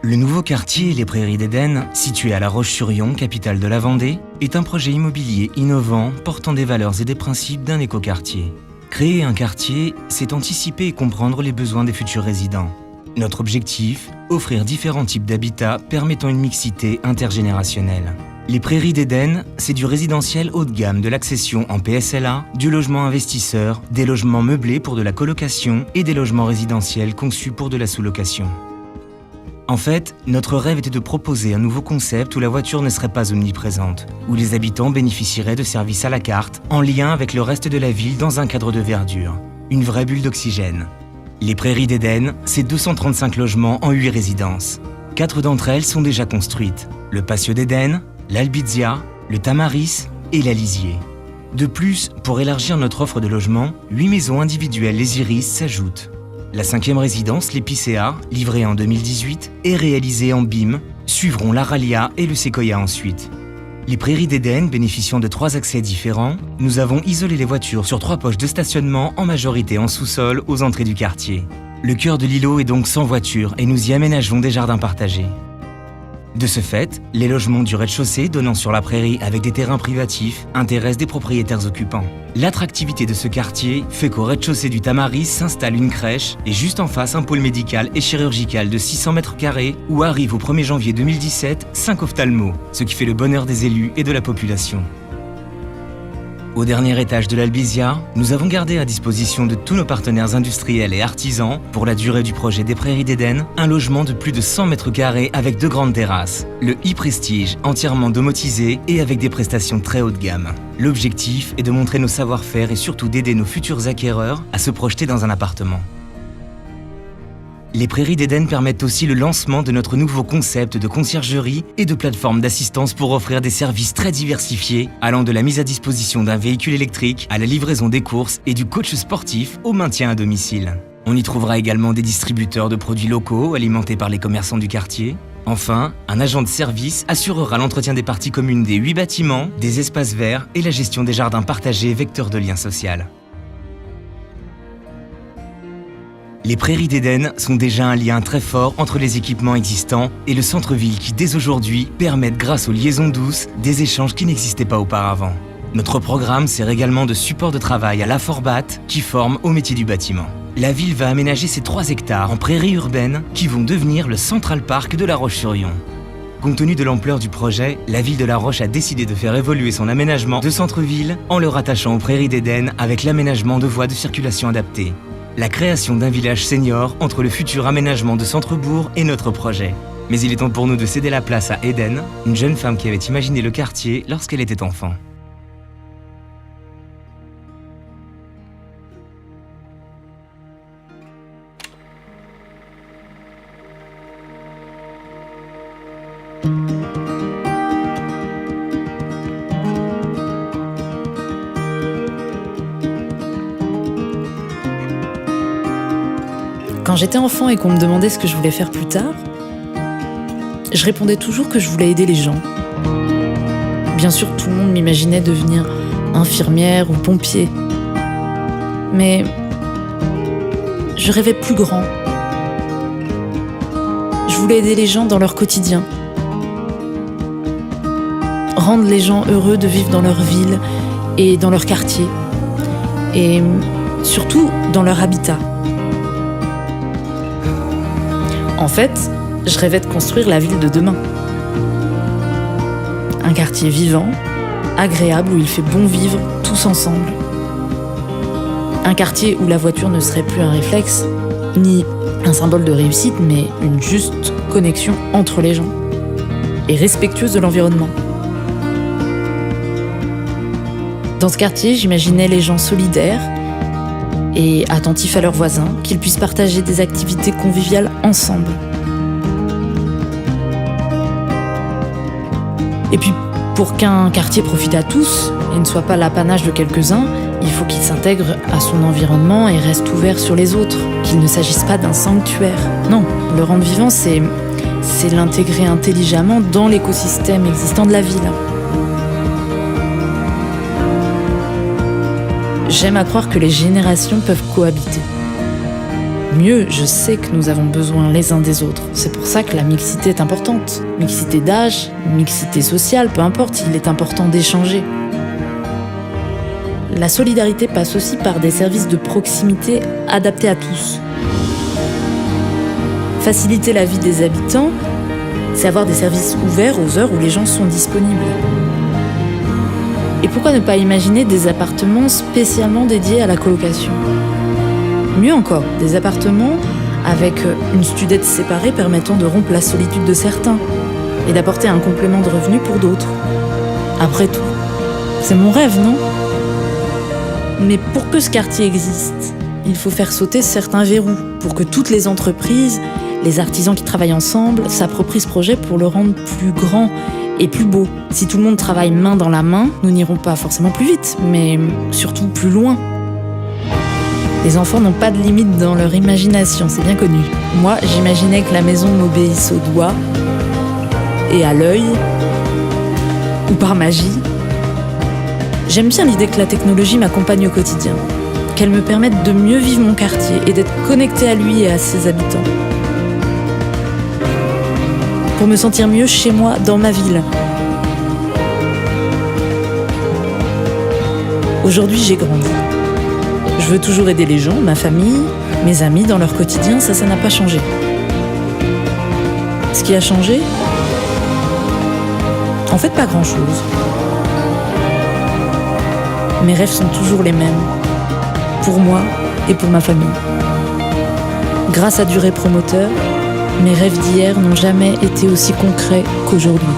Le nouveau quartier Les Prairies d'Éden, situé à La Roche-sur-Yon, capitale de la Vendée, est un projet immobilier innovant portant des valeurs et des principes d'un écoquartier. Créer un quartier, c'est anticiper et comprendre les besoins des futurs résidents. Notre objectif, offrir différents types d'habitats permettant une mixité intergénérationnelle. Les Prairies d'Éden, c'est du résidentiel haut de gamme, de l'accession en PSLA, du logement investisseur, des logements meublés pour de la colocation et des logements résidentiels conçus pour de la sous-location. En fait, notre rêve était de proposer un nouveau concept où la voiture ne serait pas omniprésente, où les habitants bénéficieraient de services à la carte, en lien avec le reste de la ville dans un cadre de verdure. Une vraie bulle d'oxygène. Les Prairies d'Éden, c'est 235 logements en 8 résidences. 4 d'entre elles sont déjà construites. Le Patio d'Éden, l'Albizia, le Tamaris et l'Alizier. De plus, pour élargir notre offre de logement, 8 maisons individuelles Les Iris s'ajoutent. La 5e résidence, l'Épicéa, livrée en 2018, est réalisée en BIM, suivront l'Aralia et le Sequoia ensuite. Les Prairies d'Éden bénéficiant de 3 accès différents, nous avons isolé les voitures sur 3 poches de stationnement, en majorité en sous-sol, aux entrées du quartier. Le cœur de l'îlot est donc sans voiture et nous y aménageons des jardins partagés. De ce fait, les logements du rez-de-chaussée donnant sur la prairie avec des terrains privatifs intéressent des propriétaires occupants. L'attractivité de ce quartier fait qu'au rez-de-chaussée du Tamaris s'installe une crèche et juste en face un pôle médical et chirurgical de 600 m² où arrivent au 1er janvier 2017 5 ophtalmos, ce qui fait le bonheur des élus et de la population. Au dernier étage de l'Albizia, nous avons gardé à disposition de tous nos partenaires industriels et artisans, pour la durée du projet des Prairies d'Éden, un logement de plus de 100 m² avec 2 grandes terrasses. Le e-Prestige, entièrement domotisé et avec des prestations très haut de gamme. L'objectif est de montrer nos savoir-faire et surtout d'aider nos futurs acquéreurs à se projeter dans un appartement. Les Prairies d'Éden permettent aussi le lancement de notre nouveau concept de conciergerie et de plateforme d'assistance pour offrir des services très diversifiés, allant de la mise à disposition d'un véhicule électrique à la livraison des courses et du coach sportif au maintien à domicile. On y trouvera également des distributeurs de produits locaux alimentés par les commerçants du quartier. Enfin, un agent de service assurera l'entretien des parties communes des 8 bâtiments, des espaces verts et la gestion des jardins partagés vecteurs de lien social. Les Prairies d'Éden sont déjà un lien très fort entre les équipements existants et le centre-ville qui, dès aujourd'hui, permettent, grâce aux liaisons douces, des échanges qui n'existaient pas auparavant. Notre programme sert également de support de travail à la Forbat qui forme au métier du bâtiment. La ville va aménager ces 3 hectares en prairies urbaines qui vont devenir le Central Park de La Roche-sur-Yon. Compte tenu de l'ampleur du projet, la ville de La Roche a décidé de faire évoluer son aménagement de centre-ville en le rattachant aux Prairies d'Éden avec l'aménagement de voies de circulation adaptées. La création d'un village senior entre le futur aménagement de centre-bourg et notre projet. Mais il est temps pour nous de céder la place à Eden, une jeune femme qui avait imaginé le quartier lorsqu'elle était enfant. Quand j'étais enfant et qu'on me demandait ce que je voulais faire plus tard, je répondais toujours que je voulais aider les gens. Bien sûr, tout le monde m'imaginait devenir infirmière ou pompier. Mais je rêvais plus grand. Je voulais aider les gens dans leur quotidien. Rendre les gens heureux de vivre dans leur ville et dans leur quartier. Et surtout dans leur habitat. En fait, je rêvais de construire la ville de demain. Un quartier vivant, agréable, où il fait bon vivre tous ensemble. Un quartier où la voiture ne serait plus un réflexe, ni un symbole de réussite, mais une juste connexion entre les gens, et respectueuse de l'environnement. Dans ce quartier, j'imaginais les gens solidaires, et attentifs à leurs voisins, qu'ils puissent partager des activités conviviales ensemble. Et puis, pour qu'un quartier profite à tous et ne soit pas l'apanage de quelques-uns, il faut qu'il s'intègre à son environnement et reste ouvert sur les autres, qu'il ne s'agisse pas d'un sanctuaire. Non, le rendre vivant, c'est l'intégrer intelligemment dans l'écosystème existant de la ville. J'aime à croire que les générations peuvent cohabiter. Mieux, je sais que nous avons besoin les uns des autres. C'est pour ça que la mixité est importante. Mixité d'âge, mixité sociale, peu importe, il est important d'échanger. La solidarité passe aussi par des services de proximité adaptés à tous. Faciliter la vie des habitants, c'est avoir des services ouverts aux heures où les gens sont disponibles. Et pourquoi ne pas imaginer des appartements spécialement dédiés à la colocation ? Mieux encore, des appartements avec une studette séparée permettant de rompre la solitude de certains et d'apporter un complément de revenu pour d'autres. Après tout, c'est mon rêve, non ? Mais pour que ce quartier existe, il faut faire sauter certains verrous pour que toutes les entreprises, les artisans qui travaillent ensemble s'approprient ce projet pour le rendre plus grand et plus beau. Si tout le monde travaille main dans la main, nous n'irons pas forcément plus vite, mais surtout plus loin. Les enfants n'ont pas de limite dans leur imagination, c'est bien connu. Moi, j'imaginais que la maison m'obéisse au doigt et à l'œil, ou par magie. J'aime bien l'idée que la technologie m'accompagne au quotidien, qu'elle me permette de mieux vivre mon quartier et d'être connectée à lui et à ses habitants. Pour me sentir mieux chez moi, dans ma ville. Aujourd'hui, j'ai grandi. Je veux toujours aider les gens, ma famille, mes amis dans leur quotidien, ça n'a pas changé. Ce qui a changé, en fait, pas grand-chose. Mes rêves sont toujours les mêmes, pour moi et pour ma famille. Grâce à Duret Promoteur, mes rêves d'hier n'ont jamais été aussi concrets qu'aujourd'hui.